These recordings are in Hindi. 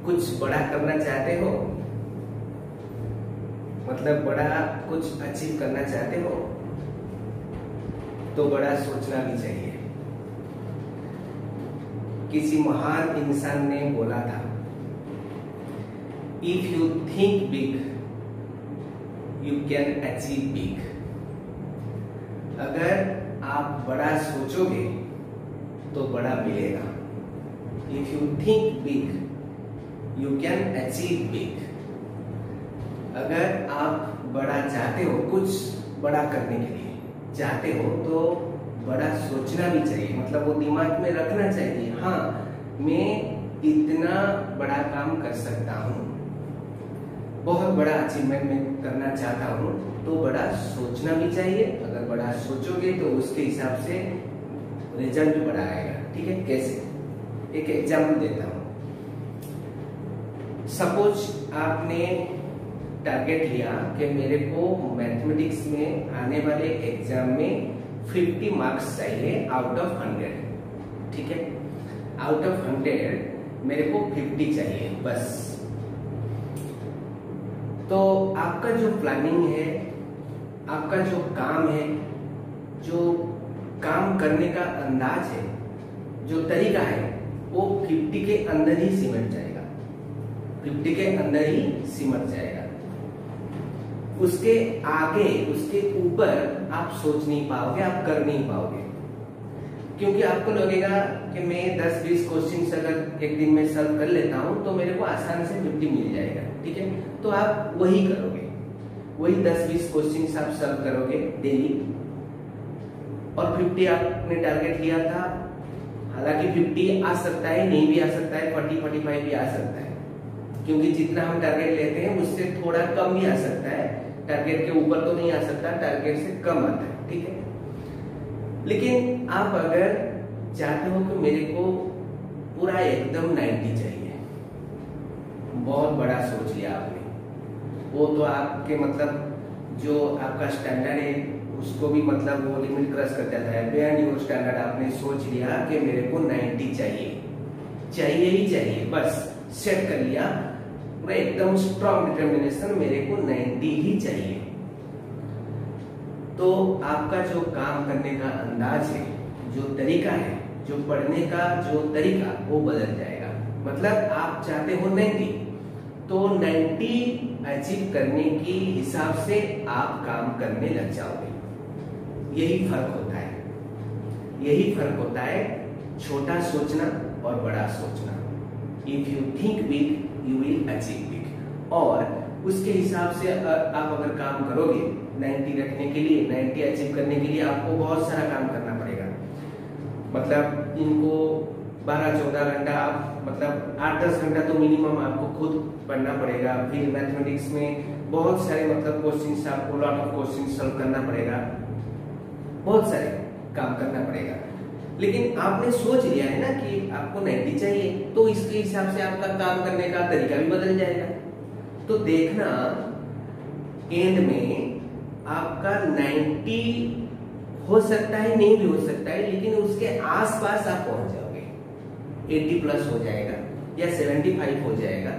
कुछ बड़ा करना चाहते हो, मतलब बड़ा कुछ अचीव करना चाहते हो, तो बड़ा सोचना भी चाहिए। किसी महान इंसान ने बोला था, if you think big you can achieve big. अगर आप बड़ा सोचोगे तो बड़ा मिलेगा। If you think big you can achieve big. अगर आप बड़ा चाहते हो, कुछ बड़ा करने के लिए चाहते हो, तो बड़ा सोचना भी चाहिए, मतलब वो दिमाग में रखना चाहिए, हाँ मैं इतना बड़ा काम कर सकता हूँ, बहुत बड़ा अचीवमेंट मैं करना चाहता हूँ, तो बड़ा सोचना भी चाहिए। अगर बड़ा सोचोगे तो उसके हिसाब से रिजल्ट भी बड़ा आएगा। ठीक है, कैसे? एक एग्जाम्पल देता हूँ। सपोज आपने टारगेट लिया कि मेरे को मैथमेटिक्स में आने वाले एग्जाम में 50 मार्क्स चाहिए आउट ऑफ 100। ठीक है, आउट ऑफ 100 मेरे को 50 चाहिए बस। तो आपका जो प्लानिंग है, आपका जो काम है, जो काम करने का अंदाज है, जो तरीका है, वो 50 के अंदर ही सिमट जाएगा, 50 के अंदर ही सिमट जाएगा। उसके आगे, उसके ऊपर आप सोच नहीं पाओगे, आप कर नहीं पाओगे, क्योंकि आपको लगेगा कि मैं 10-20 क्वेश्चंस अगर एक दिन में सॉल्व कर लेता हूं तो मेरे को आसानी से 50 मिल जाएगा। ठीक है, तो आप वही करोगे, वही 10-20 क्वेश्चंस आप सॉल्व करोगे डेली, और 50 आपने टारगेट लिया था। हालांकि 50 आ सकता है, नहीं भी आ सकता है, 40-45 भी आ सकता है, क्योंकि जितना हम टारगेट लेते हैं उससे थोड़ा कम भी आ सकता है, टारगेट के ऊपर तो नहीं आ सकता, टारगेट से कम आता है। ठीक है, लेकिन आप अगर चाहते हो कि मेरे को पूरा एकदम 90 चाहिए, बहुत बड़ा सोच लिया आपने, वो तो आपके मतलब जो आपका स्टैंडर्ड है उसको भी मतलब वो लिमिट क्रॉस कर जाता है। बियॉन्ड योर स्टैंडर्ड आपने सोच लिया कि मेरे को 90 चाहिए, चाहिए ही चाहिए, बस सेट कर लिया, मैं एकदम स्ट्रॉन्ग डिटर्मिनेशन, मेरे को 90 ही चाहिए। तो आपका जो काम करने का अंदाज है, जो तरीका है, जो पढ़ने का जो तरीका, वो बदल जाएगा। मतलब आप चाहते हो 90, तो 90 अचीव करने की हिसाब से आप काम करने लग जाओगे। यही फर्क होता है, यही फर्क होता है छोटा सोचना और बड़ा सोचना। If you think big you will achieve big, और उसके हिसाब से आप अगर काम करोगे 90 रखने के लिए, 90 अचीव करने के लिए आपको बहुत सारा काम करना पड़ेगा। मतलब इनको 12-14 घंटा आप, मतलब 8-10 घंटा तो मिनिमम आपको खुद पढ़ना पड़ेगा। फिर मैथमेटिक्स में बहुत सारे मतलब क्वेश्चंस, आपको लॉट ऑफ क्वेश्चंस सॉल्व करना पड़ेगा, बहुत सारे काम करना पड़ेगा। लेकिन आपने सोच लिया है ना कि आपको 90 चाहिए, तो इसके हिसाब से आपका काम करने का तरीका भी बदल जाएगा। तो देखना एंड में आपका 90 हो सकता है, नहीं भी हो सकता है, लेकिन उसके आसपास आप पहुंच जाओगे। 80 प्लस हो जाएगा या 75 हो जाएगा,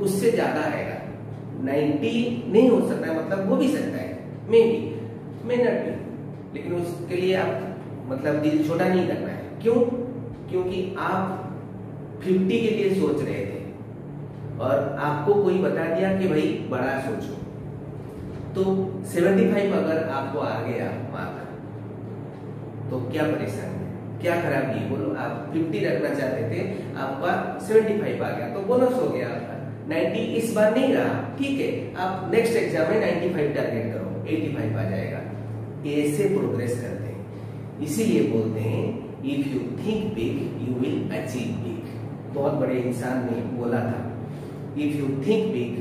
उससे ज्यादा आएगा। 90 नहीं हो सकता है, मतलब हो भी सकता है, मे नॉट बी, लेकिन उसके लिए आप मतलब दिल छोटा नहीं करना है। क्यों? क्योंकि आप 50 के लिए सोच रहे थे और आपको कोई बता दिया कि भाई बड़ा सोचो, तो 75 अगर आपको आ गया मार्क, तो क्या परेशानी है, क्या खराबी है? बोलो, आप 50 रखना चाहते थे, आपका 75 आ गया, तो बोनस हो गया आपका। 90 इस बार नहीं रहा, ठीक है, आप नेक्स्ट एग्जाम में 95 टारगेट करो, 85 आ जाएगा। ऐसे प्रोग्रेस करते हैं, इसीलिए बोलते हैं if you think big you will achieve big. बहुत बड़े इंसान ने बोला था, if you think big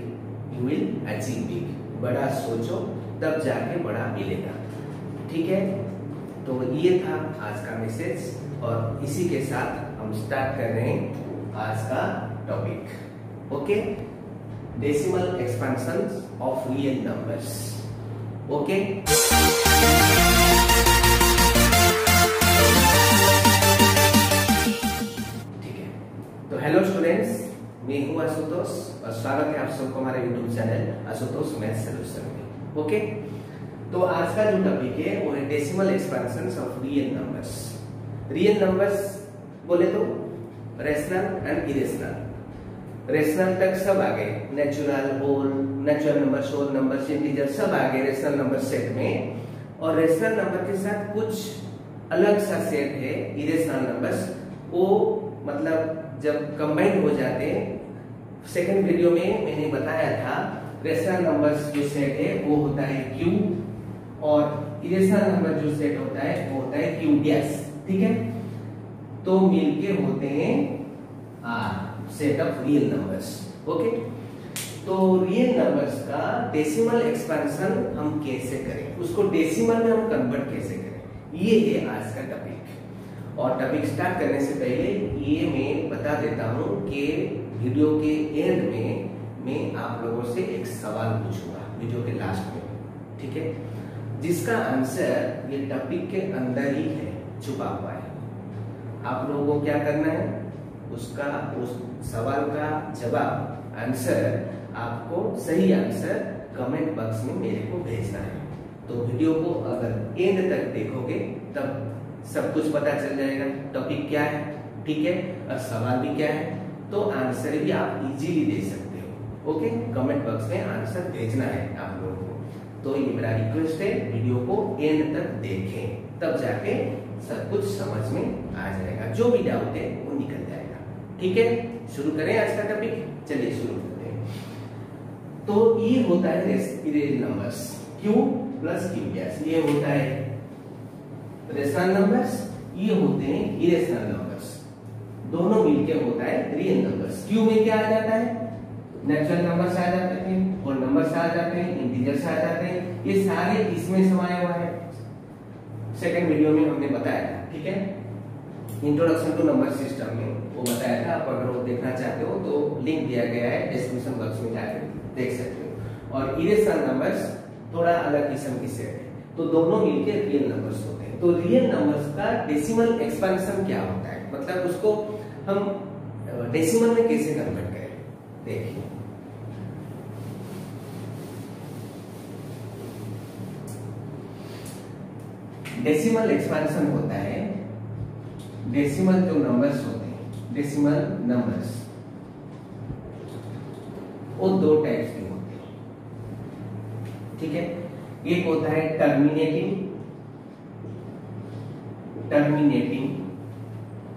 you will achieve big. बड़ा सोचो तब जाके बड़ा मिलेगा। ठीक है, तो ये था आज का मैसेज, और इसी के साथ हम स्टार्ट कर रहे हैं आज का topic. Okay, decimal expansion of real numbers. Okay, ठीक है। तो हेलो स्टूडेंट्स, मैं हूं आशुतोष और स्वागत है आप सबको हमारे YouTube channel Ashutosh math solution में। ओके, तो आज का जो टॉपिक है वो है decimal expansions of real numbers. Real numbers बोले तो रेशनल एंड इरेशनल। रेशनल तक सब आ गए, natural, whole, natural numbers, whole numbers, integer सब आ गए रेशनल नंबर सेट में। और रेशनल नंबर के साथ कुछ अलग सा सेट है इरेशनल नंबर्स, वो मतलब जब कंबाइन हो जाते हैं। सेकंड वीडियो में मैंने बताया था रेशनल नंबर्स जो सेट है वो होता है Q और इरेशनल नंबर जो सेट होता है वो होता है Q डैश। ठीक है, तो मिलके होते हैं R, set of real numbers. Okay, तो रियल नंबर्स का डेसिमल एक्सपेंशन हम कैसे करें, उसको डेसिमल में हम कन्वर्ट कैसे करें, ये है आज का टॉपिक। और टॉपिक स्टार्ट करने से पहले ये मैं बता देता हूँ कि वीडियो के एंड में मैं आप लोगों से एक सवाल पूछूंगा वीडियो के लास्ट में, ठीक है, जिसका आंसर ये टॉपिक के अंदर ही है, छुपा हुआ है। आप लोगों को क्या करना है, उसका उस सवाल का जवाब आंसर आपको सही आंसर कमेंट बॉक्स में मेरे को भेजना है। तो वीडियो को अगर एंड तक देखोगे तब सब कुछ पता चल जाएगा, टॉपिक क्या है, ठीक है, और सवाल भी क्या है, तो आंसर भी आप इजीली दे सकते हो। ओके, कमेंट बॉक्स में आंसर भेजना है आप लोगों को। तो ये मेरा रिक्वेस्ट है, वीडियो को एंड तक देखें, तब जाके सब कुछ समझ में आ जाएगा, जो भी डाउट है वो निकल जाएगा। ठीक है, शुरू करें आज का टॉपिक, चलिए शुरू करते हैं। तो ये होता है real numbers Q plus Q dash, ये होता है रेशनल नंबर्स, ये होते हैं इरेशनल नंबर्स, दोनों मिलके होता है रियल नंबर्स। Q में क्या आ जाता है, नेचुरल नंबर्स आ जाते हैं, होल नंबर्स आ जाते हैं, इंटीजर्स आ जाते हैं, ये सारे इसमें समाया हुआ है। सेकंड वीडियो में हमने बताया था, ठीक है, इंट्रोडक्शन टू नंबर सिस्टम में वो बताया था। आप अगर वो देखना चाहते हो तो लिंक दिया गया है डिस्क्रिप्शन बॉक्स में, जाकर देख सकते हो। और इरेशनल नंबर्स थोड़ा अलग किस्म की सेट है, तो दोनों मिलके रियल नंबर्स होते हैं। तो रियल नंबर्स का डेसिमल एक्सपेंशन क्या होता है, मतलब उसको हम डेसिमल में कैसे कन्वर्ट करें, देखिए। डेसिमल एक्सपेंशन होता है, डेसिमल जो नंबर्स होते हैं, डेसिमल नंबर्स वो दो टाइप्स के होते हैं, ठीक है। एक होता है टर्मिनेटिंग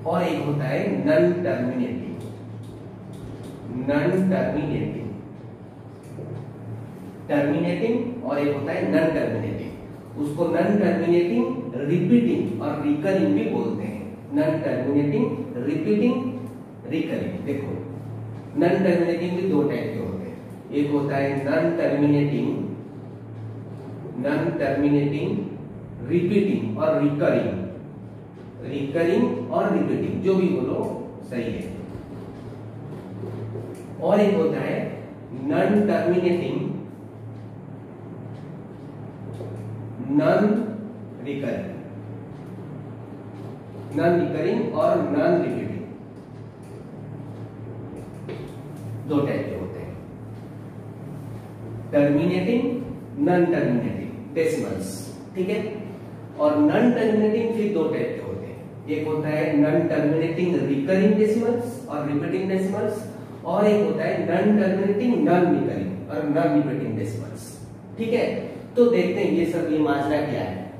और एक होता है नॉन टर्मिनेटिंग। टर्मिनेटिंग और एक होता है नॉन टर्मिनेटिंग। उसको नॉन टर्मिनेटिंग, रिपीटिंग और रिकरिंग भी बोलते हैं। Non terminating, repeating, recurring. देखो, नॉन टर्मिनेटिंग भी दो टाइप के होते हैं, एक होता है नॉन टर्मिनेटिंग, रिपीटिंग और रिकरिंग और रिपीटिंग, जो भी बोलो सही है। और एक होता है नॉन टर्मिनेटिंग, नॉन रिकरिंग और नॉन रिपीटिंग, दो टाइप के होते हैं। टर्मिनेटिंग, नॉन टर्मिनेटिंग डेसिमल्स, ठीक है। और नॉन टर्मिनेटिंग फिर दो टाइप के होते हैं, एक होता है नॉन टर्मिनेटिंग रिकरिंग डेसिमल्स और रिपीटिंग डेसिमल्स, और एक होता है नॉन टर्मिनेटिंग, नॉन रिकरिंग और नॉन रिपीटिंग डेसिमल्स, ठीक है। तो देखते हैं ये सब, ये माजरा क्या है,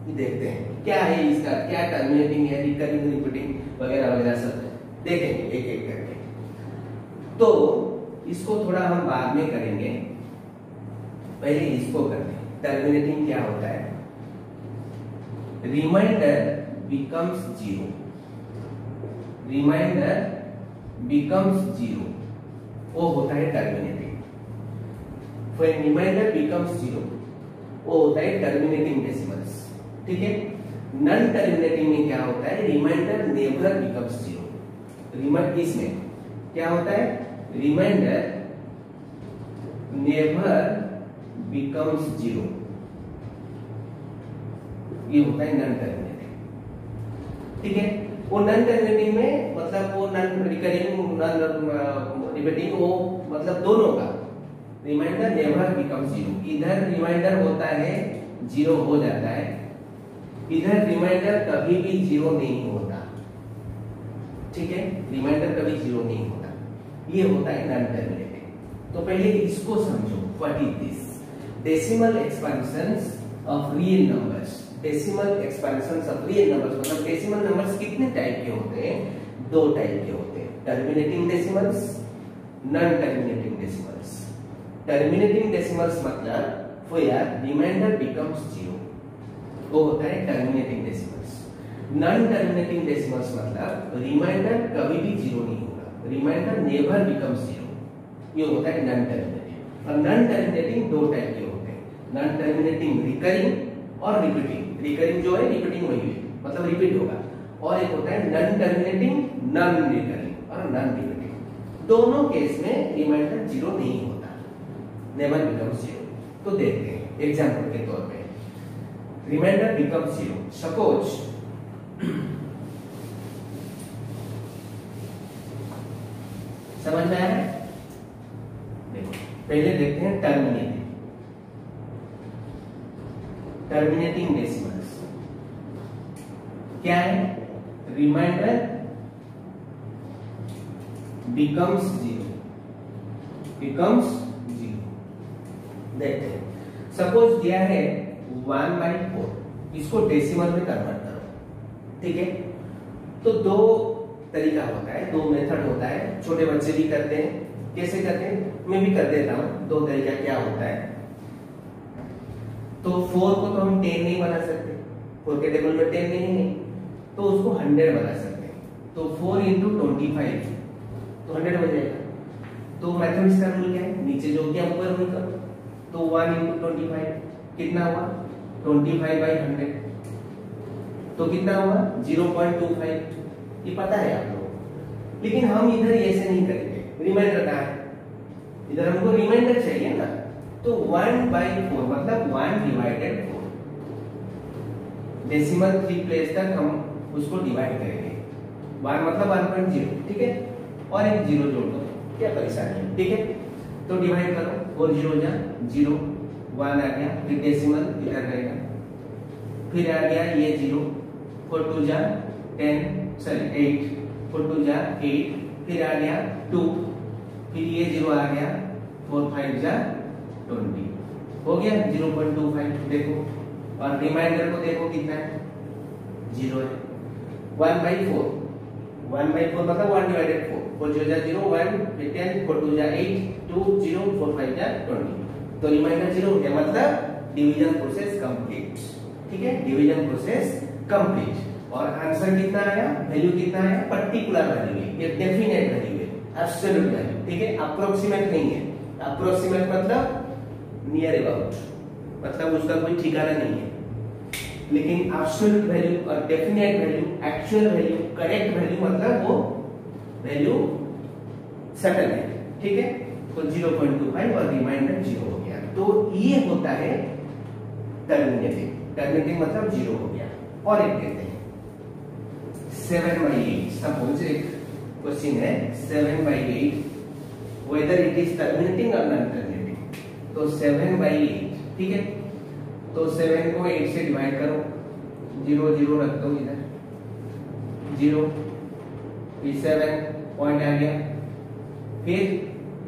देखते हैं क्या है इसका, क्या टर्मिनेटिंग है, रिकरिंग, रिपीटिंग वगैरह वगैरह सब देखेंगे एक एक करके। तो इसको थोड़ा हम बाद में करेंगे, पहले इसको करते हैं। टर्मिनेटिंग क्या होता है, रिमाइंडर becomes zero, वो होता है terminating. when remainder becomes zero, वो होता है टर्मिनेटिंग डेसिमल्स, ठीक है। नॉन टर्मिनेटिंग में क्या होता है, रिमाइंडर नेवर बिकम्स जीरो। इसमें क्या होता है, रिमाइंडर नेवर बिकम्स जीरो, ये होता है नॉन टर्मिनेटिंग, ठीक है। वो नॉन टर्मिनेटिंग में मतलब वो नॉन रिकरिंग नॉन रिपीटिंग, वो मतलब दोनों का रिमाइंडर नेवर बिकम जीरो। इधर रिमाइंडर होता है जीरो हो जाता है, इधर रिमाइंडर कभी भी जीरो नहीं होता। ठीक है, रिमाइंडर कभी जीरो नहीं होता, ये होता है नॉन टर्मिनेटिंग। तो पहले इसको समझो, what is this? Decimal expansions of real numbers. Decimal expansions of real numbers मतलब डेसिमल नंबर्स कितने टाइप के होते हैं? दो टाइप के होते हैं, terminating decimals, non terminating decimals. Terminating decimals मतलब where remainder becomes zero, वो होता है terminating decimals. Non terminating decimals मतलब रिमाइंडर कभी भी जीरो नहीं होगा, रिमाइंडर नेवर बिकम्स जीरो, ये होता है नॉन टर्मिनेटिंग। और नॉन टर्मिनेटिंग दो टाइप के होते हैं, नॉन टर्मिनेटिंग रिकरिंग और रिपीटिंग। रिकरिंग जो है रिपीटिंग वही है, मतलब रिपीट होगा। और एक होता है नॉन टर्मिनेटिंग, नॉन रिकरिंग और नॉन रिपीटिंग। दोनों केस में रिमाइंडर जीरो नहीं होता, नेवर बिकम्स जीरो। तो देखते हैं एग्जांपल के तौर पे, रिमाइंडर बिकम्स जीरो। सपोज समझ में आया है? देखो पहले देखते हैं टर्मिनेटिंग। टर्मिनेटिंग डेसिमल्स क्या है? Remainder becomes zero, becomes zero. देखते हैं, सपोज दिया है 1/4, इसको डेसिमल में कन्वर्ट करो। ठीक है, तो दो तरीका होता है, दो मेथड होता है, छोटे बच्चे भी करते हैं। कैसे करते हैं? मैं भी कर देता हूं। दो तरीका क्या होता है, तो 4 को तो हम 10 नहीं बना सकते, 4 के टेबल में 10 नहीं है, तो उसको 100 बना सकते हैं। तो 4 into 25 तो 100 हो जाएगा। तो मैथमेटिक्स का रूल क्या है? नीचे जो किया ऊपर वही करो। तो 1 into 25 कितना हुआ? 25/100, तो कितना हुआ? 0.25। ये पता है आप लोगों को, लेकिन हम इधर ऐसे नहीं करेंगे। रिमाइंडर कहाँ है? इधर हमको रिमाइंडर चाहिए ना, तो 1/4 मतलब 1/4। डेसिमल 3 प्लेस तक हम उसको डिवाइड करेंगे। 1 मतलब 1.0, ठीक है, और एक 0 जोड़ दो, क्या परेशानी है? ठीक है, तो डिवाइड करो, 4 0 जा 0, 1 आ गया, फिर डेसिमल इधर रहेगा, फिर आ गया ये 0, 4 2 जा 10, सॉरी 8, 4 2 जा 8, फिर आ गया 2, फिर ये 0 आ गया, 4 5 जा 20, हो गया 0.25। देखो, और रिमाइंडर को देखो कितना है? 0 है। 1/4, 1/4 मतलब 1/4, 4 0 जा 0, 1 फिर 10, 4 2 जा 8, 2 0, 4 5 जा 20, तो रिमाइंडर 0 हो गया, मतलब डिवीजन प्रोसेस कंप्लीट। ठीक है, डिवीजन प्रोसेस कंप्लीट। और आंसर कितना आया? वैल्यू कितना आया? पर्टिकुलर वैल्यू है, ये डेफिनेट वैल्यू है, एब्सोल्यूट वैल्यू। ठीक है, अप्रोक्सीमेट नहीं है। अप्रोक्सीमेट मतलब नियर अबाउट, मतलब उसका कोई ठिकाना नहीं है। लेकिन एब्सोल्यूट वैल्यू और definite value, actual value, correct value मतलब वो वैल्यू सटल है। ठीक है, तो 0.25 और रिमाइंडर 0 हो गया। तो ये होता है टर्मिनेटिंग। टर्मिनेटिंग मतलब 0 हो गया। और एक देते हैं 7/8। सपोज एक क्वेश्चन है 7/8, whether it is terminating or non terminating। तो 7/8, ठीक है, तो 7 को 8 से डिवाइड करो, 0 0 रख दो इधर, 0, फिर 7 पॉइंट आ गया, फिर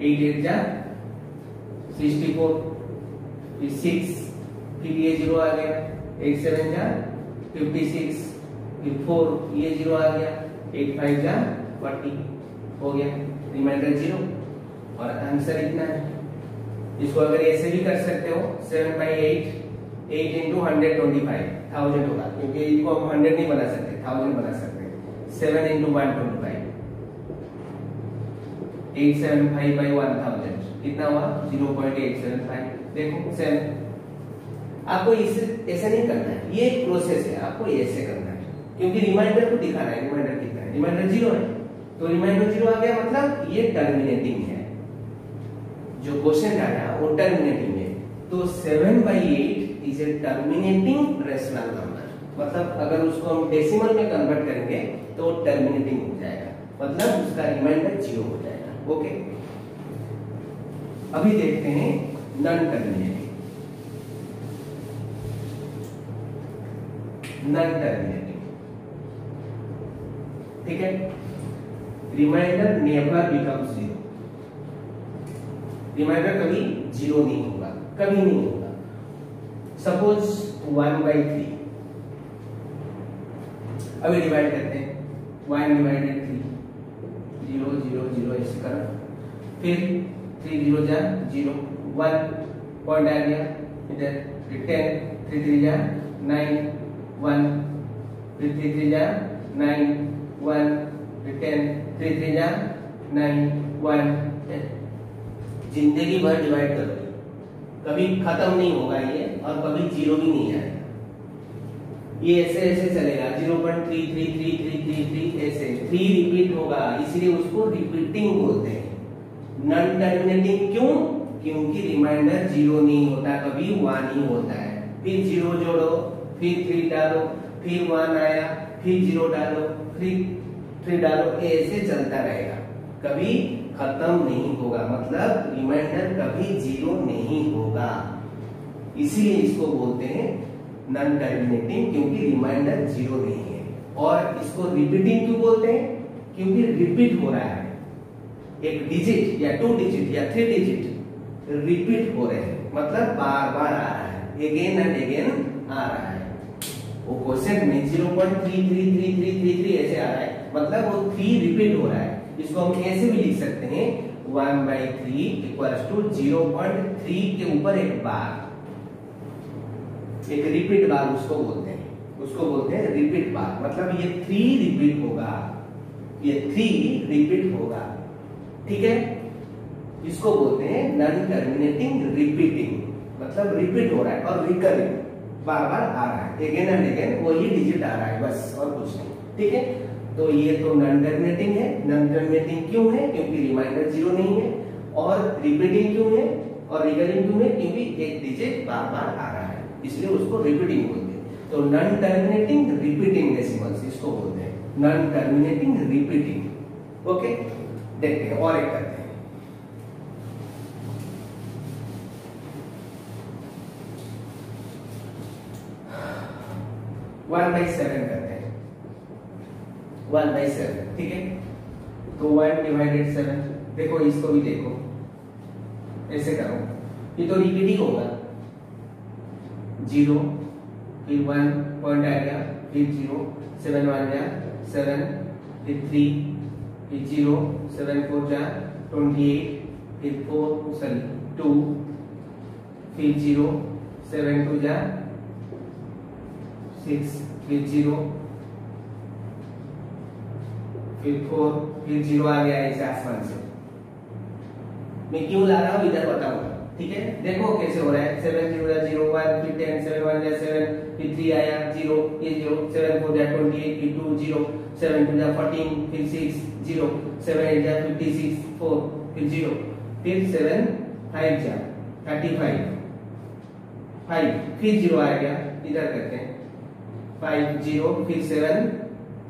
8 8 जा 64, फिर 6, फिर ये 0 आ गया, 8 7 जा 56, फिर 4, ये 0 आ गया, 8 5 जा 40, हो गया, रिमाइंडर 0। और आंसर इतना है। इसको अगर ऐसे भी कर सकते हो, 7/8, 8 into 125, 1000 होगा, क्योंकि इसको हम 100 नहीं बना सकते, 1000 बना सकते हैं। 7 into 125, 875/1000 कितना हुआ? 0.875। देखो 7। आपको इसे ऐसे नहीं करना है, ये एक प्रोसेस है, आपको ऐसे करना है, क्योंकि रिमाइंडर को दिखाना है। रिमाइंडर कितना है? रिमाइंडर 0 है, तो रिमाइंडर 0 आ गया, मतलब ये टर्मिनेटिंग है। जो क्वेश्चन आया वो टर्मिनेटिंग है। तो 7/8 is a terminating rational number. मतलब अगर उसको हम डेसिमल में कन्वर्ट करेंगे तो टर्मिनेटिंग हो जाएगा, मतलब उसका रिमाइंडर 0 हो जाएगा। ओके, अभी देखते हैं नॉन टर्मिनेटिंग। नॉन टर्मिनेटिंग, ठीक है, रिमाइंडर नेवर बिकम्स 0। रिमाइंडर कभी 0 नहीं होगा, कभी नहीं होगा। सपोज 1/3, अभी डिवाइड करते हैं 1 डिवाइडेड 3, 0 0 0 ऐसे करा, फिर 3 0 जा 0, 1 पॉइंट आ गया इधर, फिर 10, 3 3 जा 9, 1, फिर 3 3 जा 9, 1, फिर 10, 3 3 जा 9, 1। जिंदगी भर डिवाइड करो, कभी खत्म नहीं होगा ये, और कभी 0 भी नहीं आएगा। ये ऐसे ऐसे चलेगा, 0.333333 ऐसे 3 रिपीट होगा, इसलिए उसको रिपीटिंग बोलते हैं। नॉन टर्मिनेटिंग क्यों? क्योंकि रिमाइंडर 0 नहीं होता, कभी 1 ही होता है। फिर 0 जोड़ो, फिर 3 डालो, फिर 1 आया, फिर 0 डालो, फिर 3 डालो, ऐसे चलता रहेगा, कभी खत्म नहीं होगा, मतलब रिमाइंडर कभी 0 नहीं होगा। इसीलिए इसको बोलते हैं नॉन टर्मिनेटिंग, क्योंकि रिमाइंडर 0 नहीं है। और इसको रिपीटिंग क्यों बोलते हैं? क्योंकि रिपीट हो रहा है, एक डिजिट या 2 डिजिट या 3 डिजिट रिपीट हो रहे हैं, मतलब बार बार आ रहा है, अगेन एंड अगेन आ रहा है। वो क्वेश्चन में 0.333333 ऐसे आ रहा है, मतलब वो 3 रिपीट हो रहा है। इसको हम ऐसे भी लिख सकते हैं 1/3 इक्वल्स टू 0.3 के ऊपर एक बार, एक रिपीट बार उसको बोलते हैं, उसको बोलते हैं रिपीट बार। मतलब ये 3 रिपीट होगा, ये 3 रिपीट होगा, ठीक है। इसको बोलते हैं नॉन टर्मिनेटिंग रिपीटिंग, मतलब रिपीट हो रहा है और रिकरिंग, बार बार आ रहा है, अगेन एंड अगेन वही डिजिट आ रहा है, बस और कुछ नहीं, ठीक है। तो ये तो नॉन टर्मिनेटिंग है। नॉन टर्मिनेटिंग क्यों है? क्योंकि रिमाइंडर 0 नहीं है। और रिपीटिंग क्यों है और रिकरिंग क्यों है? क्योंकि एक डिजिट बार बार आ रहा है, इसलिए उसको रिपीटिंग बोलते हैं। तो नॉन टर्मिनेटिंग रिपीटिंग डेसिमल्स इसको बोलते हैं, नॉन टर्मिनेटिंग रिपीटिंग। ओके, देखते हैं और एक करते हैं। वन बाई 7 करते हैं, 1/7, ठीक है। तो 1 डिवाइडेड 7, देखो इसको भी देखो, ऐसे करो, ये तो रिपीटिंग होगा, 0 फिर 1 पॉइंट आ गया, फिर 0, 7 1 जा 7, फिर 3, फिर 0, 7 4 जा 28, फिर 2, फिर 0, 7 2 जा 6, फिर 0, फिर 4, फिर 0 आ गया ऐसे आसमान से। मैं क्यों ला रहा हूँ इधर बताऊंगा, ठीक है। देखो कैसे हो रहा है, 7 0 0 1, फिर 10 7 1 7, फिर 3 आया 0, ये 0, 7 4 28, फिर 2 0, 7 2 14, फिर 6 0, 7 8 56 4, फिर 0, फिर 7 5 35 5, फिर 0 आ गया, इधर करते हैं 5 0, फिर 7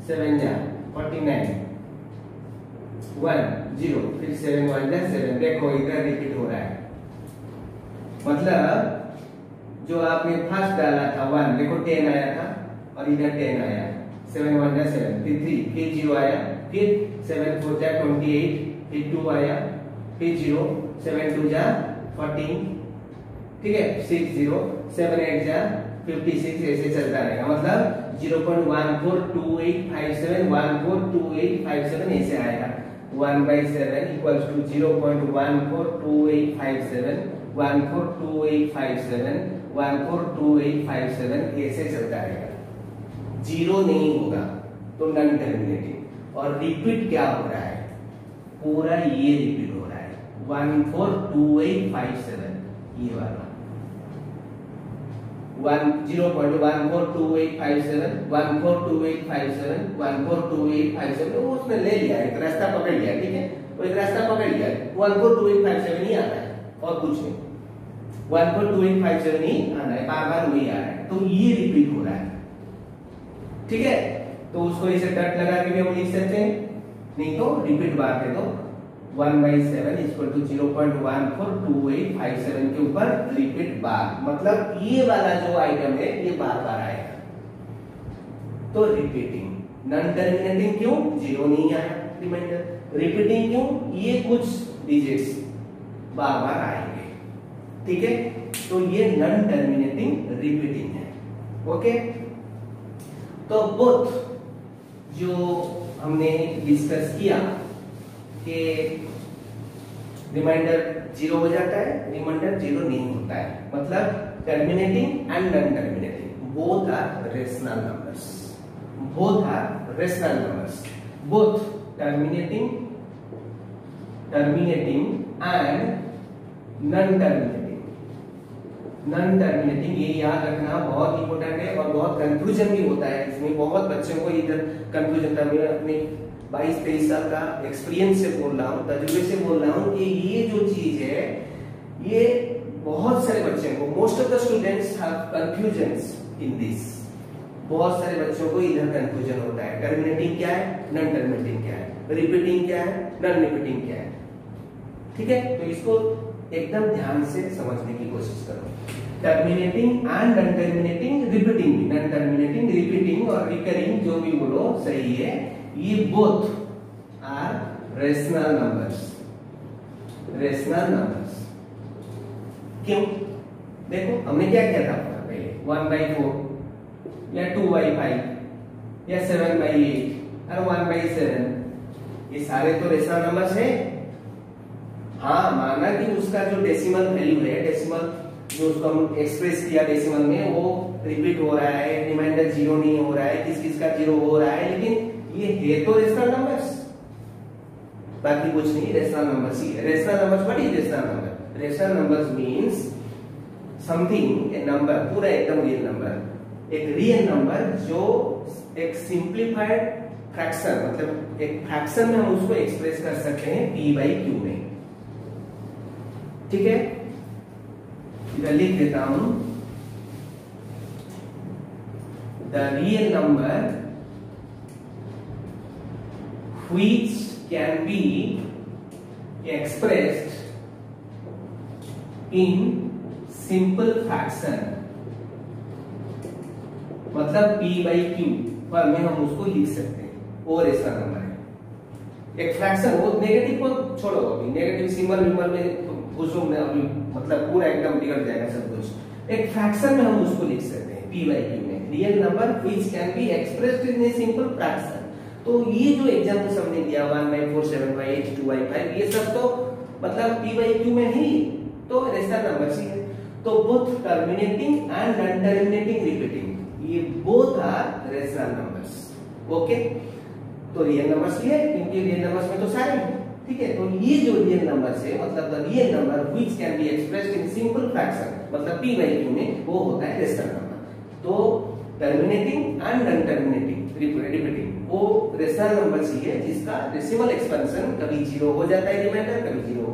7 49, 1 0, फिर 7 1 7। देखो इधर रिपीट हो रहा है, मतलब जो आपने फर्स्ट डाला था 1, देखो 10 आया था और इधर 10 आया, 7 1 7, फिर 3, फिर 0 आया, फिर 7 4 28, फिर 2 आया, फिर 0, 7 2 14, ठीक है, 6 0, 7 8 56, ऐसे चलता रहेगा। मतलब 0.142857 142857 ऐसे आएगा। 1/7 इक्वल्स टू 0.142857 142857 142857 ऐसे चलता रहेगा, 0 नहीं होगा। तो नॉन टर्मिनेटिंग। और रिपीट क्या हो रहा है, पूरा ये रिपीट हो रहा है 142857, ये वाला 0.142857 142857 142857, तो उसने ले लिया, एक रास्ता पकड़ लिया, ठीक है। तो एक रास्ता पकड़ लिया, 142857 ही आता है और कुछ नहीं, 142857 ही आना है, बार बार वही आ रहा है। तो ये रिपीट हो रहा है, ठीक है, तो उसको इसे डट लगा के भी हम लिख सकते हैं, नहीं तो रिपीट बार दे दो 1/7 इक्वल टू 0.142857 के ऊपर रिपीट बार, मतलब ये वाला जो आइटम है ये बार बार आएगा। तो रिपीटिंग, नॉन टर्मिनेटिंग क्यों, जीरो नहीं आया रिमाइंडर, रिपीटिंग क्यों, ये कुछ डिजिट्स बार बार आएंगे, ठीक है, तो ये नॉन टर्मिनेटिंग रिपीटिंग है। ओके, तो बोथ जो हमने डिस्कस किया कि रिमाइंडर जीरो हो जाता है, रिमाइंडर जीरो नहीं होता है, मतलब terminating and non terminating both are rational numbers, both are rational numbers, both terminating and non-terminating, ये याद रखना बहुत इंपॉर्टेंट है और बहुत कंफ्यूजन भी होता है इसमें, बहुत बच्चों को इधर कंफ्यूजन था। मैं अपने 22-23 साल का एक्सपीरियंस से बोल रहा हूँ, तजुर्बे से बोल रहा हूँ कि ये जो चीज है ये बहुत सारे बच्चों को, most of the students have confusions in this, बहुत सारे बच्चों को इधर कंफ्यूजन होता है, टर्मिनेटिंग क्या है, नॉन टर्मिनेटिंग क्या है, रिपीटिंग क्या है, नॉन रिपीटिंग क्या है, ठीक है, तो इसको एकदम ध्यान से समझने की कोशिश करो। Terminating and non terminating, repeating भी, नॉन टर्मिनेटिंग, रिपीटिंग और रिकरिंग जो भी बोलो सही है, ये both are rational numbers, rational numbers. क्यों, देखो हमने क्या किया था पहले, 1/4 या 2/5 या 7/8 और 1/7, ये सारे तो रेशनल नंबर्स है। हाँ, माना कि उसका जो डेसिमल वैल्यू है, डेसिमल जो उसको हम एक्सप्रेस किया डेसिमल में, वो रिपीट हो रहा है, रिमाइंडर जीरो नहीं हो रहा है, किस किस का जीरो हो रहा है, लेकिन ये है तो रेशनल नंबर्स, बाकी कुछ नहीं, रेशनल नंबर्स ही है। Rational numbers, what is rational number? Rational numbers means something, A number, पूरा एकदम रियल नंबर, एक रियल नंबर जो एक सिंप्लीफाइड फ्रैक्शन, मतलब एक फ्रैक्शन में हम उसको एक्सप्रेस कर सकते हैं p/q में, ठीक है। इधर लिख देता हूं, the real number which can be expressed in simple fraction, मतलब p/q पर में हम उसको लिख सकते हैं, वो रेशनल नंबर है। एक फ्रैक्शन, वो नेगेटिव को छोड़ो, अभी नेगेटिव सिंबल में घुसो में अभी, मतलब पूरा एकदम बिगड़ जाएगा सब कुछ। एक फ्रैक्शन में हम उसको लिख सकते हैं p/q में, real number which can be expressed in a simple fraction. तो ये जो एग्जांपल हमने दिया 1/4, 7/8, 2/5, ये सब तो मतलब p/q में ही तो रेशनल नंबर्स ही है। तो both terminating and non terminating repeating, ये both are rational numbers. Okay, तो रियल नंबर्स ही है क्योंकि रियल नंबर्स में तो सारे हैं, ठीक है। तो ये जो रियल नंबर्स है, मतलब the real number which can be expressed in simple fraction, मतलब p/q में, वो होता है रेशनल नंबर। तो terminating and non terminating repeating, वो रेशनल नंबर्स ही है जिसका डेसिमल एक्सपेंशन कभी जीरो हो जाता है रिमाइंडर, कभी जीरो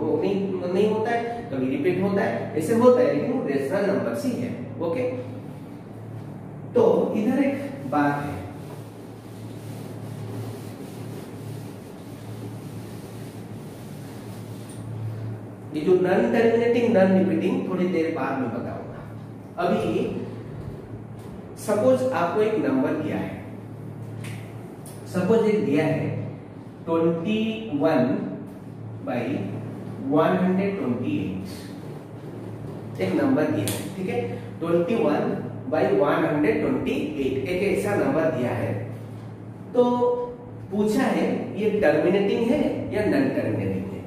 नहीं होता है, कभी रिपीट होता है, ऐसे होता है, लेकिन वो रेशनल नंबर्स ही है। ओके, तो इधर एक बात है, ये जो नॉन टर्मिनेटिंग नॉन रिपीटिंग थोड़ी देर बाद में बताऊंगा। अभी सपोज आपको एक नंबर दिया है, सपोज एक दिया है 21/128, एक नंबर दिया है, ठीक है, 21/128 एक ऐसा नंबर दिया है। तो पूछा है ये टर्मिनेटिंग है या नॉन टर्मिनेटिंग है,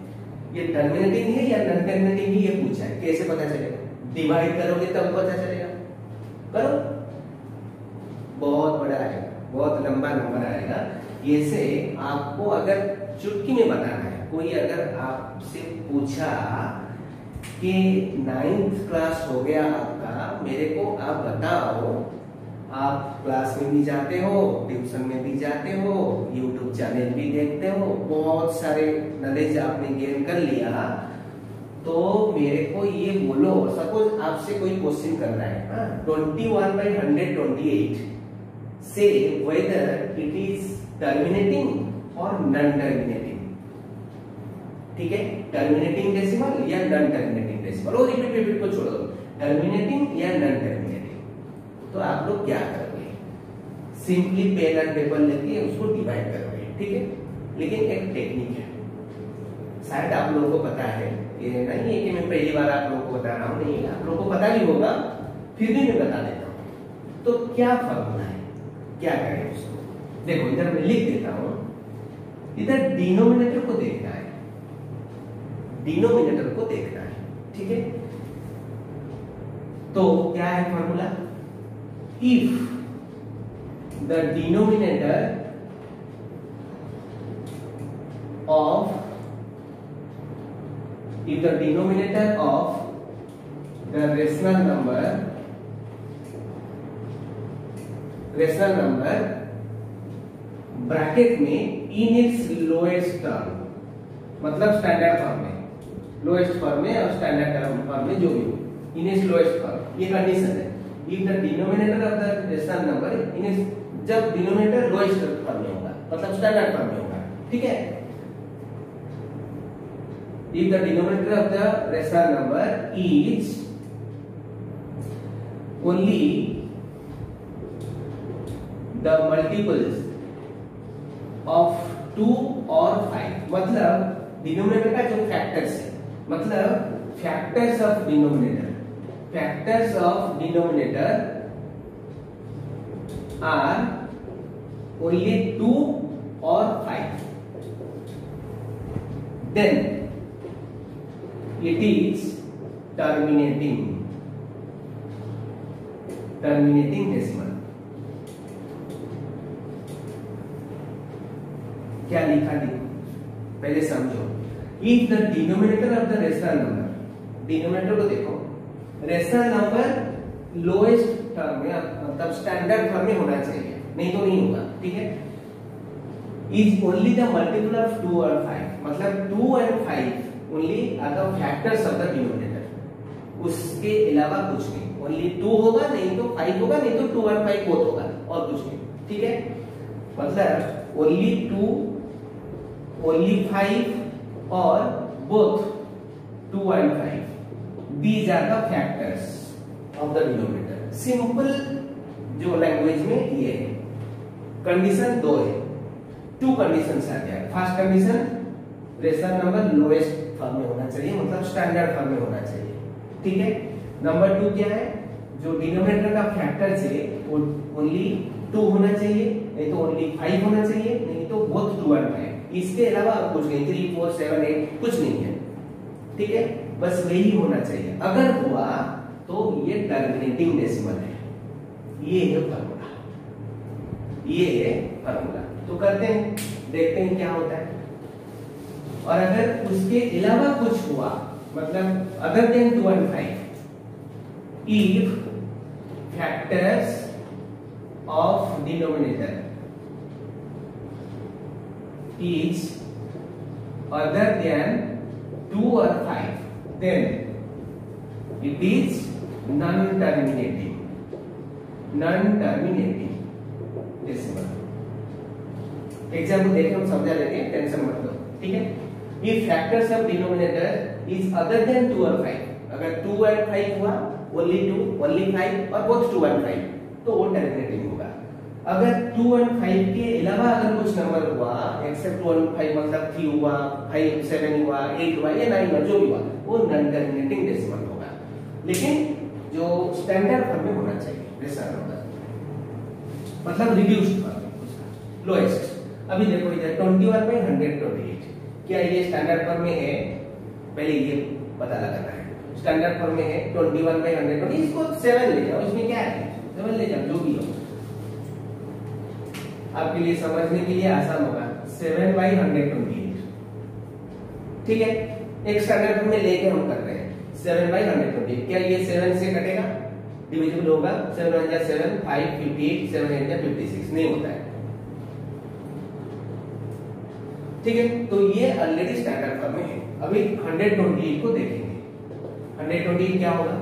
ये टर्मिनेटिंग है या नॉन टर्मिनेटिंग है, ये पूछा है। कैसे पता चलेगा? डिवाइड करोगे तब पता चलेगा। करो, बहुत बड़ा आएगा, बहुत लंबा नंबर आएगा। ये से आपको अगर चुटकी में बताना है, कोई अगर आपसे पूछा कि 9th क्लास हो गया आपका, मेरे को आप बताओ, आप क्लास में भी जाते हो, ट्यूशन में भी जाते हो, यूट्यूब चैनल भी देखते हो, बहुत सारे नॉलेज आपने गेन कर लिया, तो मेरे को ये बोलो, सपोज आपसे कोई क्वेश्चन कर रहा है 21/128 से वेदर इट इज टर्मिनेटिंग और नॉन टर्मिनेटिंग। ठीक है, टर्मिनेटिंग डेसिमल या नॉन टर्मिनेटिंग डेसिमल, और रिपीट को छोड़ दो, टर्मिनेटिंग या नॉन टर्मिनेटिंग। तो आप लोग क्या करोगे, सिंपली पेन एंड पेपर लेके उसको डिवाइड करोगे। ठीक है, लेकिन एक टेक्निक है, शायद आप लोगों को पता है, ये नहीं है कि मैं पहली बार आप लोगों को बता रहा हूँ, नहीं आप लोगों को पता भी होगा, फिर भी मैं बता देता हूँ। तो क्या फॉर्मूला है, क्या करें उसको, देखो इधर मैं लिख देता हूँ। इधर डिनोमिनेटर को देखना है, डिनोमिनेटर को देखना है। ठीक है, तो क्या है formula, if the denominator of if the denominator of the rational number bracket में इन इट्स लोएस्ट टर्म, मतलब स्टैंडर्ड फॉर्म में, लोएस्ट फॉर्म में और स्टैंडर्ड फॉर्म में जो भी हो, इन इट्स लोएस्ट फॉर्म, ये कंडीशन है। If the denominator of the rational number in its, जब डिनोमिनेटर लोएस्ट फॉर्म में होगा मतलब स्टैंडर्ड फॉर्म में होगा। ठीक है, if the denominator of the rational number is only the multiples of 2 or 5, मतलब डिनोमिनेटर का जो फैक्टर्स है, मतलब factors of denominator are only 2 और 5, then it is terminating decimal। क्या लिखा, देखो पहले समझो। If the denominator of the rational number, denominator को देखो, रेशनल नंबर लोएस्ट टर्म में मतलब स्टैंडर्ड फॉर्म में होना चाहिए, नहीं तो नहीं होगा। ठीक है, is only the multiple of 2 और 5, मतलब 2 and 5 only are the factors of the denominator, उसके अलावा कुछ नहीं, ओनली 2 होगा, नहीं तो 5 होगा, नहीं तो 2 और 5 बोथ होगा, और कुछ नहीं। ठीक है, मतलब ओनली 2, ओनली 5 और both 2 and 5, these are the factors of the denominator. Simple जो लैंग्वेज में ये है। कंडीशन 2 है, 2 कंडीशंस आ गया। First condition, rational number lowest form में होना चाहिए, मतलब स्टैंडर्ड फॉर्म में होना चाहिए। ठीक है, नंबर 2 क्या है, जो डिनोमिनेटर का फैक्टर है वो ओनली 2 होना चाहिए, नहीं तो ओनली 5 होना चाहिए, नहीं तो बोथ 2 और 5, इसके अलावा कुछ नहीं, 3 4 7 8 कुछ नहीं है। ठीक है, बस वही होना चाहिए। अगर हुआ तो ये टर्मिनेटिंग डेसिमल है, ये है फॉर्मूला, ये है फॉर्मूला। तो करते हैं, देखते हैं क्या होता है। और अगर उसके अलावा कुछ हुआ, मतलब other than 2 and 5, if factors of denominator is other than 2 or 5, then it is non-terminating decimal। Example देखें, हम समझा लेंगे, टेंशन मत लो। ठीक है, if factors of denominator is other than 2 or 5, अगर 2 and 5 हुआ, only 2, only 5 और both 2 and 5, तो वो टर्मिनेटिंग होगा। अगर 2 and 5 के अलावा अगर कुछ नंबर हुआ, एक्सेप्ट 2 and 5, मतलब 3 हुआ, 5 7 हुआ, 8 हुआ या 9 हुआ, जो भी हुआ, वो नॉन टर्मिनेटिंग डेसिमल होगा, लेकिन जो स्टैंडर्ड फॉर्म में होना चाहिए रेशनल नंबर, मतलब रिड्यूस्ड फॉर्म में उसका लोएस्ट। अभी देखो इधर 21/128, क्या ये स्टैंडर्ड फॉर्म में है, पहले ये पता लगाना है। स्टैंडर्ड फॉर्म में है 21/128, इसको 7 ले जाओ, इसमें क्या है 7 ले जाओ, जो भी हो, आपके लिए समझने के लिए आसान होगा। 7/128, ठीक है, एक स्टैंडर्ड फॉर्म में लेके हम कर रहे हैं 7/128। क्या ये 7 से कटेगा, डिविजिबल होगा? 7 1 जा 7, 5 58, 7 8 जा 56, नहीं होता है। ठीक है, तो ये ऑलरेडी स्टैंडर्ड फॉर्म में है। अभी 128 को देखेंगे। 128 क्या होगा,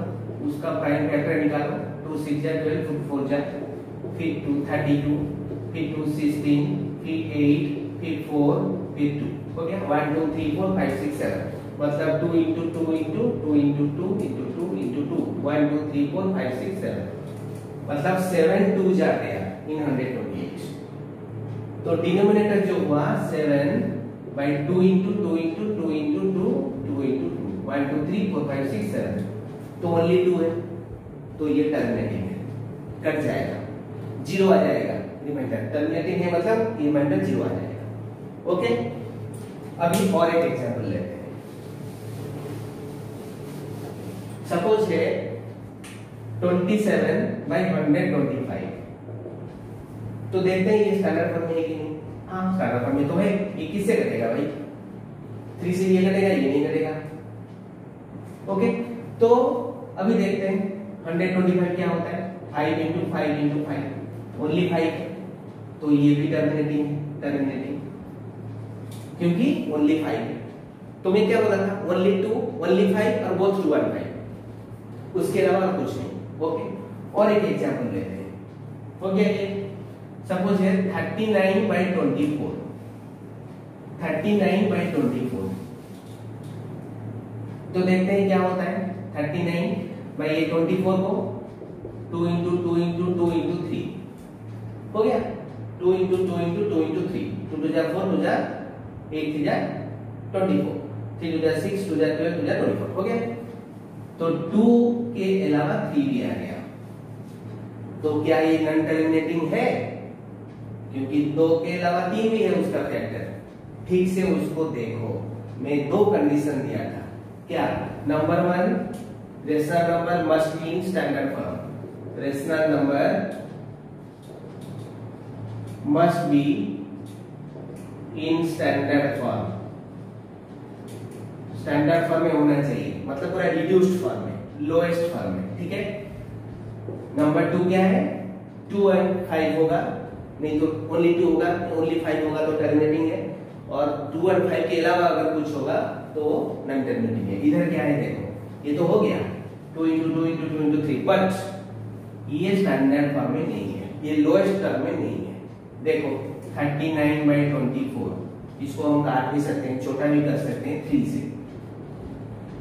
उसका प्राइम फैक्टर निकालो, 2 6 जा 12, 4 जा फिर 2 32, फिर 2 16, फिर 8, फिर 4, फिर 2। हो गया 1 2 3 4 5 6 7, मतलब 2 into 2 into 2 into 2 into 2 into 2, 1 2 3 4 5 6 7, मतलब 7 2 जाते हैं इन 128। तो डिनोमिनेटर जो हुआ 7 by 2 into 2 into 2 into 2 2 into 2, 1 2 3 4 5 6 7, तो ओनली 2 है, तो ये टर्मिनेटिंग है, कट जाएगा, 0 आ जाएगा। रिमाइंडर टर्मिनेटिंग है मतलब रिमाइंडर 0 आ जाएगा। ओके, अभी और एक एग्जांपल लेते हैं। सपोज है 27 by 125, तो देखते हैं ये स्टैंडर्ड फॉर्म में है कि नहीं। हाँ स्टैंडर्ड फॉर्म में तो है। ये किससे कटेगा भाई? 3 से ये कटेगा, ये नहीं कटेगा। ओके, तो अभी देखते हैं 125 क्या होता है, 5 into 5 into 5, ओनली 5, तो ये भी टर्मिनेटिंग, क्योंकि ओनली 5 है। तो मैं क्या बोला था, ओनली 2, ओनली 5 और बोथ 2 and 5, उसके अलावा कुछ नहीं। ओके, और एक एग्जांपल लेते हैं। ओके, सपोज है 39 by 24, 39 by 24, तो देखते हैं क्या होता है। 39 by 24 को 2 into 2 into 2 into 3 हो गया, 2 into 2 into 2 into 3, 2 to 4, 2 जा 8, 3 जा 24, 3 to 6, 2 जा 12, 2 जा 24 हो गया। तो 2 के अलावा 3 भी आ गया, तो क्या ये नॉन टर्मिनेटिंग है? क्योंकि 2 के अलावा 3 भी है उसका फैक्टर। ठीक से उसको देखो, मैं 2 कंडीशन दिया था। क्या? Number 1, rational number must be in standard form, rational number must be in standard form, standard form में होना चाहिए, मतलब पूरा रिड्यूस्ड फॉर्म में, लोएस्ट फॉर्म में। ठीक है। नंबर 2 क्या है? 2 and 5 होगा, नहीं तो ओनली 2 होगा, ओनली 5 होगा तो टर्मिनेटिंग है, और 2 and 5 के अलावा अगर कुछ होगा तो नॉन टर्मिनेटिंग है। इधर क्या है देखो, ये तो हो गया 2 into 2 into 2 into 3, बट ये स्टैंडर्ड फॉर्म में नहीं है, ये लोएस्ट टर्म में नहीं है। देखो 39 by 24, इसको हम काट भी सकते हैं, छोटा भी कर सकते हैं 3 से,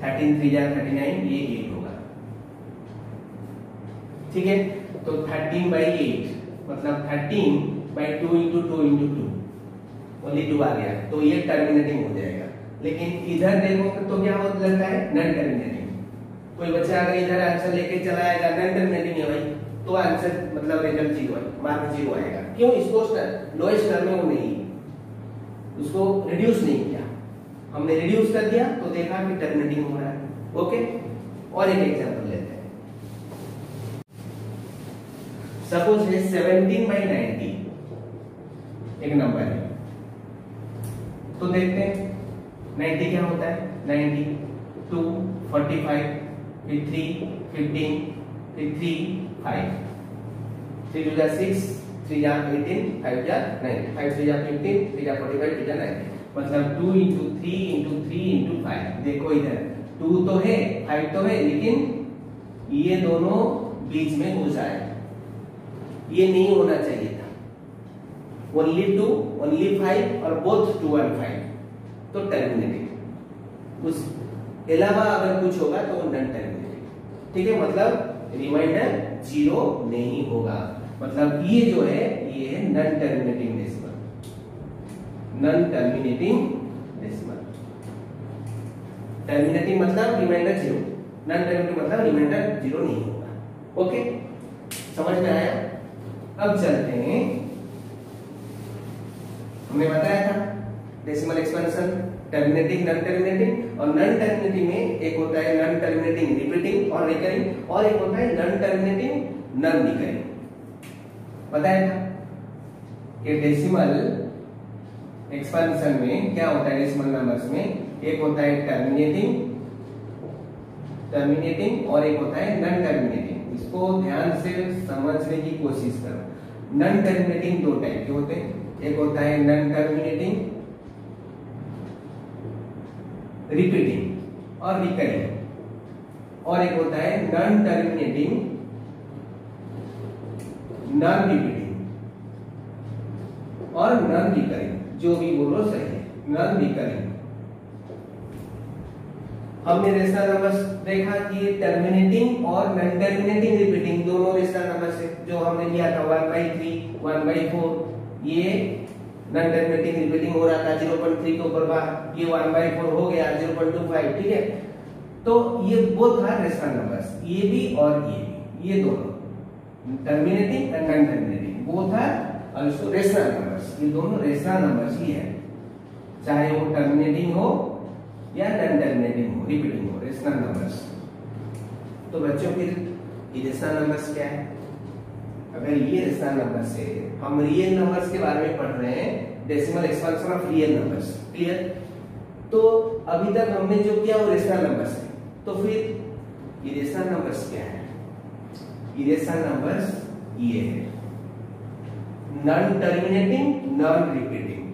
13 3 जा 39, ये 8 होगा। ठीक है, तो 13 by 8 मतलब 13 by 2 into 2 into 2, ओनली 2 आ गया, तो ये टर्मिनेटिंग हो जाएगा। लेकिन इधर देखो तो क्या हो लगता है, नॉन टर्मिनेटिंग। कोई बच्चा अगर इधर आंसर लेके चला आएगा नॉन टर्मिनेटिंग है भाई, तो आंसर मतलब रिजल्ट 0 है, मार्क 0 आएगा। क्यों? इसको लोएस्ट टर्म में वो नहीं, उसको रिड्यूस नहीं किया, हमने रिड्यूस कर दिया तो देखा कि टर्मिनेटिंग हो रहा है। ओके, और एक एग्जांपल लेते हैं। सपोज है 17 by 90 एक नंबर है, तो देखते हैं 90 क्या होता है। 90 2 45, फिर 3 15, फिर 3 5, 3 2 6, 3 जा 18, 5 जा 9, 5 3 जा 15, 3 जा 45, 2 जा 9, मतलब 2 into 3 into 3 into 5। देखो इधर 2 तो है 5 तो है, लेकिन ये दोनों बीच में घुसा है, ये नहीं होना चाहिए था। ओनली 2, ओनली 5 और बोथ 2 and 5, तो टर्मिनेटिंग। उस अलावा अगर कुछ होगा तो नॉन टर्मिनेटिंग। ठीक है, मतलब रिमाइंडर 0 नहीं होगा, मतलब ये जो है ये है non terminating decimal, non terminating decimal. Terminating मतलब रिमाइंडर 0, नॉन टर्मिनेटिंग मतलब रिमाइंडर 0 नहीं होगा। ओके, समझ में आया? अब चलते हैं, हमने बताया था decimal expansion, terminating, non terminating, और नॉन टर्मिनेटिंग में एक होता है नॉन टर्मिनेटिंग रिपीटिंग और रिकरिंग, और एक होता है नॉन टर्मिनेटिंग नॉन रिकरिंग। बताया था कि डेसिमल एक्सपेंशन में क्या होता है, डेसिमल नंबर्स में एक होता है टर्मिनेटिंग और एक होता है नॉन टर्मिनेटिंग। इसको ध्यान से समझने की कोशिश करो। नॉन टर्मिनेटिंग 2 टाइप के होते हैं, एक होता है नॉन टर्मिनेटिंग रिपीटिंग और रिकरिंग, और एक होता है नॉन टर्मिनेटिंग नॉन रिपीटिंग और नॉन रिकरिंग, जो भी बोलो सही है, नॉन रिकरिंग। हमने रेशनल नंबर्स देखा कि टर्मिनेटिंग और नॉन टर्मिनेटिंग रिपीटिंग दोनों रेशनल नंबर्स है, जो हमने लिया था 1/3, 1/4, ये नॉन टर्मिनेटिंग रिपीटिंग हो रहा था 0.3 के ऊपर बार, ये 1/4 हो गया 0.25, ठीक है। तो ये वो था रेशनल नंबर्स, ये भी और ये दोनों terminating and non terminating both are also rational numbers, ये दोनों रेशनल नंबर्स ही है, चाहे वो टर्मिनेटिंग हो या नॉन टर्मिनेटिंग हो, रिपीटिंग हो, रेशनल नंबर्स। तो बच्चों फिर ये रेशनल नंबर्स क्या है? अगर ये रेशनल नंबर्स है, हम रियल नंबर्स के बारे में पढ़ रहे हैं, decimal expansion of real numbers, clear? तो अभी तक हमने जो किया वो रेशनल नंबर्स है, तो फिर इरेशनल नंबर्स क्या है? इरेशनल नंबर्स ये है नॉन टर्मिनेटिंग नॉन रिपीटिंग,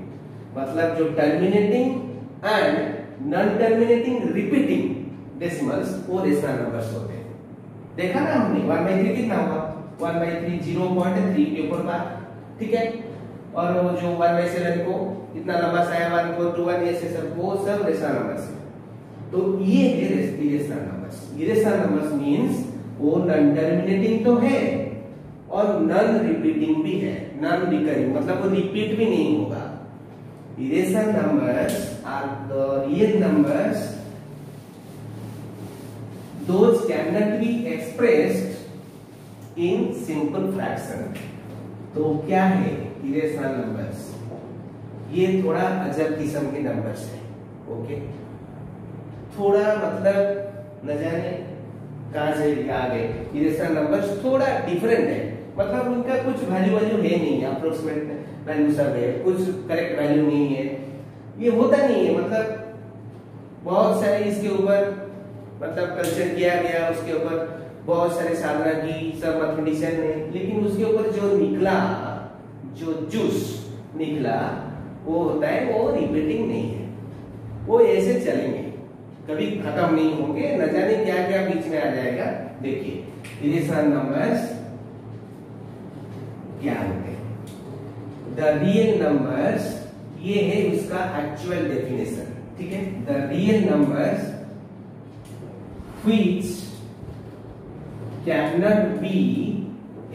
मतलब जो terminating and non terminating repeating decimals वो रेशनल नंबर्स होते हैं। देखा ना हमने 1/3 कितना हुआ, 1/3 0.3 के ऊपर बार, ठीक है। और वो जो 1/7 को इतना लंबा सा है 1/4 ऐसे सब, वो सब रेशनल नंबर्स है। तो ये है irrational numbers. Irrational numbers means वो नॉन टर्मिनेटिंग तो है और नॉन रिपीटिंग भी है, नॉन रिकरिंग, मतलब वो रिपीट भी नहीं होगा। Irrational numbers are the real numbers those cannot be expressed in simple fraction। तो क्या है इरेशनल नंबर्स? ये थोड़ा अजब किस्म के नंबर्स है, ओके। थोड़ा मतलब न जाने कहां से आ गए। इरेशनल नंबर्स थोड़ा डिफरेंट है, मतलब उनका कुछ वैल्यू है नहीं, अप्रोक्सीमेट वैल्यू सब है, कुछ करेक्ट वैल्यू नहीं है, ये होता नहीं है। मतलब बहुत सारे इसके ऊपर मतलब कल्चर किया गया, उसके ऊपर बहुत सारे साधना की सब मैथमेटिशियन ने, लेकिन उसके ऊपर जो निकला, जो जूस निकला वो होता है, वो रिपीटिंग नहीं है, वो ऐसे चलेंगे, कभी खत्म नहीं होंगे, न जाने क्या क्या बीच में आ जाएगा। देखिए इरेशनल नंबर्स क्या होते हैं? द रियल नंबर्स, ये है उसका एक्चुअल डेफिनेशन, ठीक है। The real numbers which cannot be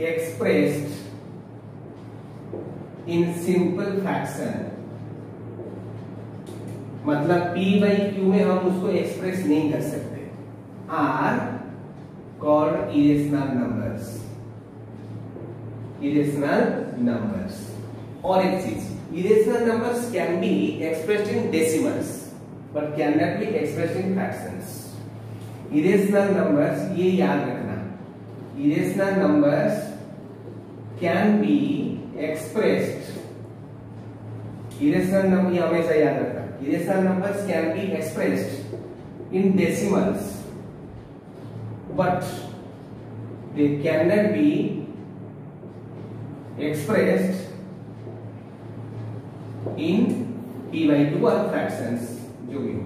expressed in simple fraction, मतलब p/q में हम उसको एक्सप्रेस नहीं कर सकते, are called irrational numbers। irrational numbers। और एक चीज, irrational numbers can be expressed in decimals but cannot be expressed in fractions। Irrational numbers, ये याद रखना, irrational numbers can be expressed, irrational number ये हमेशा याद रखना, irrational numbers can be expressed in decimals but they can not be expressed in p/2 और फ्रैक्शंस, जो भी हो।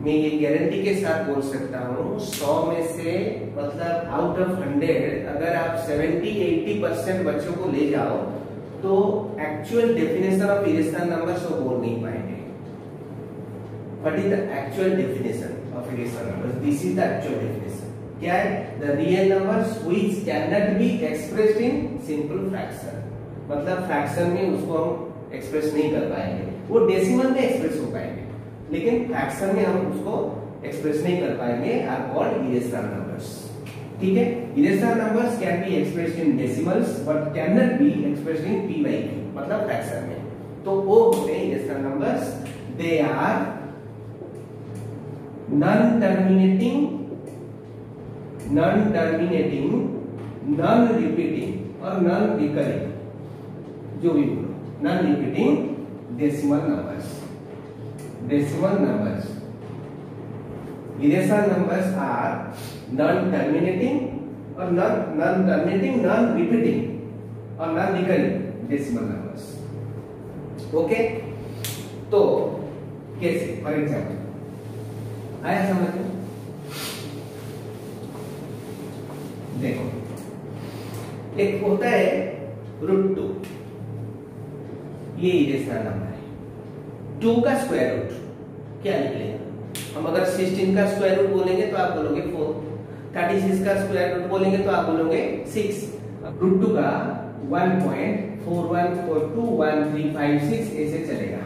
मैं ये गारंटी के साथ बोल सकता हूँ 100 में से मतलब आउट ऑफ 100 अगर आप 70-80% बच्चों को ले जाओ तो actual definition of irrational numbers वो बोल नहीं पाएंगे। What is the actual definition of irrational numbers? This is the actual definition. क्या है? The real numbers which can not be expressed in simple fraction, मतलब फ्रैक्शन में उसको हम एक्सप्रेस नहीं कर पाएंगे, वो डेसिमल में एक्सप्रेस हो पाएंगे लेकिन फ्रैक्शन में हम उसको एक्सप्रेस नहीं कर पाएंगे, आर कॉल्ड इरेशनल नंबर्स। ठीक है, irrational numbers can be expressed in decimals but can not be expressed in p/q, मतलब फ्रैक्शन में। तो वो होते हैं irrational numbers, they are non terminating, non repeating और नॉन रिकरिंग, जो भी बोलो, non repeating decimal numbers. Decimal numbers. Irrational numbers are non-terminating or non-terminating, non-repeating or non-recurring decimal numbers. Okay? तो कैसे? For example, आया समझ में? देखो, एक होता है √2, ये इरेशनल नंबर है। 2 का स्क्वायर रूट क्या निकलेगा? हम अगर 16 का स्क्वायर रूट बोलेंगे तो आप बोलोगे 4, 36 का स्क्वायर रूट बोलेंगे तो आप बोलोगे 6। √2 का 1.41421356 ऐसे चलेगा,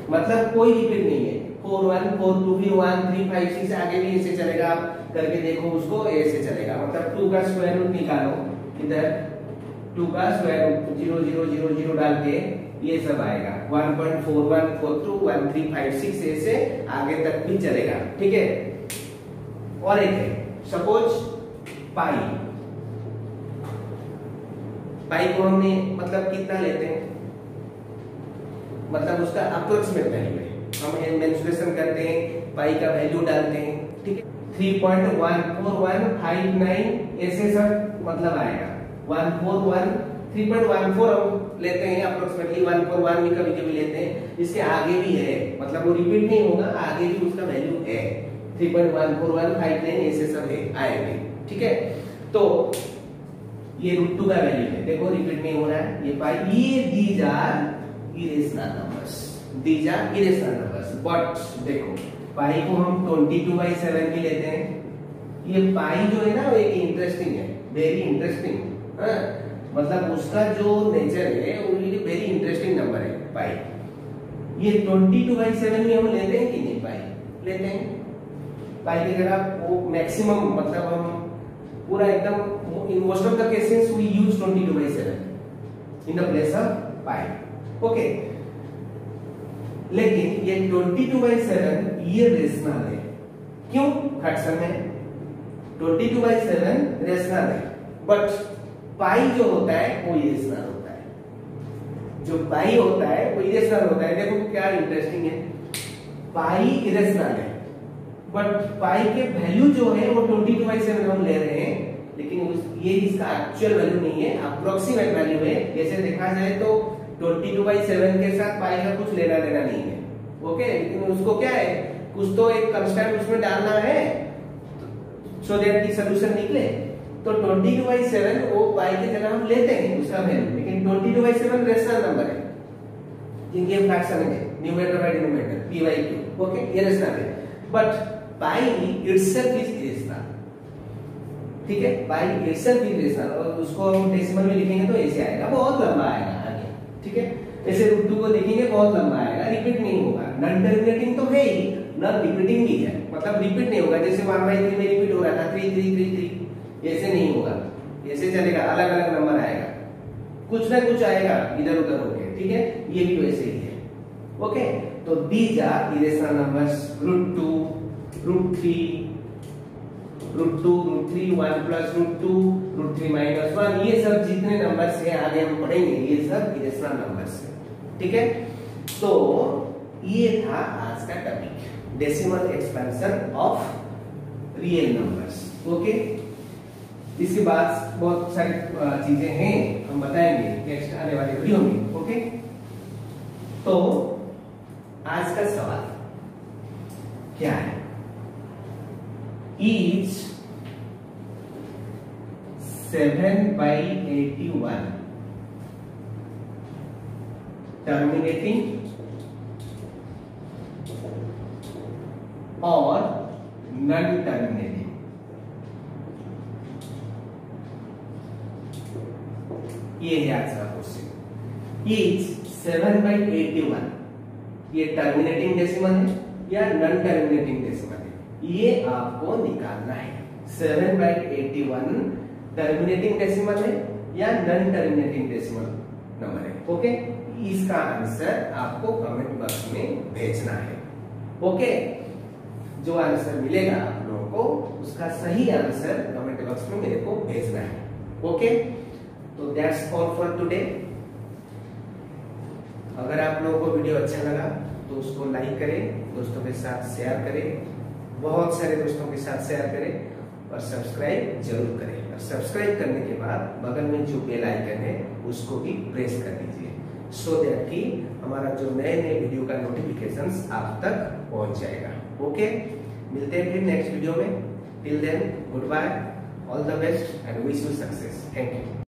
मतलब कोई रिपीट नहीं है। 4142 भी 1356 आगे भी ऐसे चलेगा, आप करके देखो उसको, ऐसे चलेगा। मतलब 2 का स्क्वायर रूट निकालो, इधर 2 का स्क्वायर रूट 0 0 0 0 डाल के ये सब आएगा 1.41421356 ऐसे आगे तक भी चलेगा, ठीक है। और एक है सपोज पाई को हमने मतलब कितना लेते हैं, मतलब उसका अप्रोक्सीमेट वैल्यू है, हम मेंसुरेशन करते हैं, पाई का वैल्यू डालते हैं, ठीक है। 3.14159 ऐसे सब मतलब आएगा। 3.14 हम लेते हैं अप्रोक्सीमेटली, 141 भी कभी कभी लेते हैं। इसके आगे भी है, मतलब वो रिपीट नहीं होगा, आगे भी उसका वैल्यू है। 3.14159 ऐसे सब है आएंगे, ठीक है। तो ये √2 का वैल्यू है, देखो रिपीट नहीं हो रहा है। ये पाई, ये these are irrational numbers, these are irrational numbers. But देखो पाई को हम 22/7 भी लेते हैं। ये पाई जो है ना वो एक इंटरेस्टिंग है, वेरी इंटरेस्टिंग, मतलब उसका जो नेचर है वो वेरी इंटरेस्टिंग नंबर है पाई। ये 22/7 में हम लेते हैं कि नहीं? पाई लेते हैं। पाई की जगह वो मैक्सिमम, मतलब हम पूरा एकदम in most of the cases we use 22/7 in the place of pi, okay। लेकिन ये 22/7 ये रेशनल है, क्यों? फ्रैक्शन है, 22/7 रेशनल है, बट पाई जो होता है वो इरेशनल होता है। जो पाई होता है वो इरेशनल होता है। देखो क्या इंटरेस्टिंग है, पाई इरेशनल है, बट पाई के वैल्यू जो है वो 22/7 हम ले रहे हैं, लेकिन ये इसका एक्चुअल वैल्यू नहीं है, अप्रोक्सीमेट वैल्यू है। जैसे देखा जाए तो 22/7 के साथ पाई का कुछ लेना देना नहीं है, ओके। लेकिन उसको क्या है, कुछ तो एक कांस्टेंट उसमें डालना है सो दैट की सॉल्यूशन निकले। तो 22/7 वो पाई की जगह हम लेते हैं उसका वैल्यू, लेकिन 22/7 रेशनल नंबर है, जिनके फ्रैक्शन है numerator by denominator p/q, okay, ये रेशनल है। But pi itself is irrational, ठीक है। पाई इटसेल्फ इज इरेशनल, और उसको हम डेसिमल में लिखेंगे तो ऐसे आएगा, बहुत लंबा आएगा आगे, ठीक है। ऐसे √2 को लिखेंगे बहुत लंबा आएगा, रिपीट नहीं होगा। नॉन टर्मिनेटिंग तो है ही, नॉन रिपीटिंग भी है, मतलब रिपीट नहीं होगा। जैसे 1/3 में रिपीट हो रहा था 3 3 3 3, ऐसे नहीं होगा, ऐसे चलेगा, अलग अलग नंबर आएगा, कुछ ना कुछ आएगा इधर उधर होके, ठीक है। ये भी वैसे ही है, ओके। तो दीज आर इरेशनल नंबर्स, √2, √3, √2, √3, 1 + √2, √3 - 1, ये सब जितने नंबर्स हैं आगे हम पढ़ेंगे, ये सब इरेशनल नंबर्स हैं, ठीक है। तो ये था आज का topic, decimal expansion of real numbers, okay. इसके बाद बहुत सारी चीजें हैं, हम बताएंगे नेक्स्ट आने वाले वीडियो में, ओके। तो आज का सवाल क्या है? Is 7/81 terminating or non-terminating? ये है आज का क्वेश्चन। Is 7/81 ये टर्मिनेटिंग डेसिमल है या नॉन टर्मिनेटिंग डेसिमल है, ये आपको निकालना है। 7/81 टर्मिनेटिंग डेसिमल है या नॉन टर्मिनेटिंग डेसिमल नंबर है, ओके। इसका आंसर आपको कमेंट बॉक्स में भेजना है, ओके। जो आंसर मिलेगा आप लोगों को, उसका सही आंसर कमेंट बॉक्स में मेरे को भेजना है, ओके। तो दैट्स ऑल फॉर टुडे। अगर आप लोगों को वीडियो अच्छा लगा तो उसको लाइक करें, दोस्तों के साथ शेयर करें, बहुत सारे दोस्तों के साथ शेयर करें, और सब्सक्राइब जरूर करें। और सब्सक्राइब करने के बाद बगल में जो बेल आइकन है उसको भी प्रेस कर दीजिए, सो दैट कि हमारा जो नए नए वीडियो का नोटिफिकेशंस आप तक पहुंच जाएगा, ओके। मिलते हैं फिर नेक्स्ट वीडियो में, till then good bye all the best and wish you success. Thank you.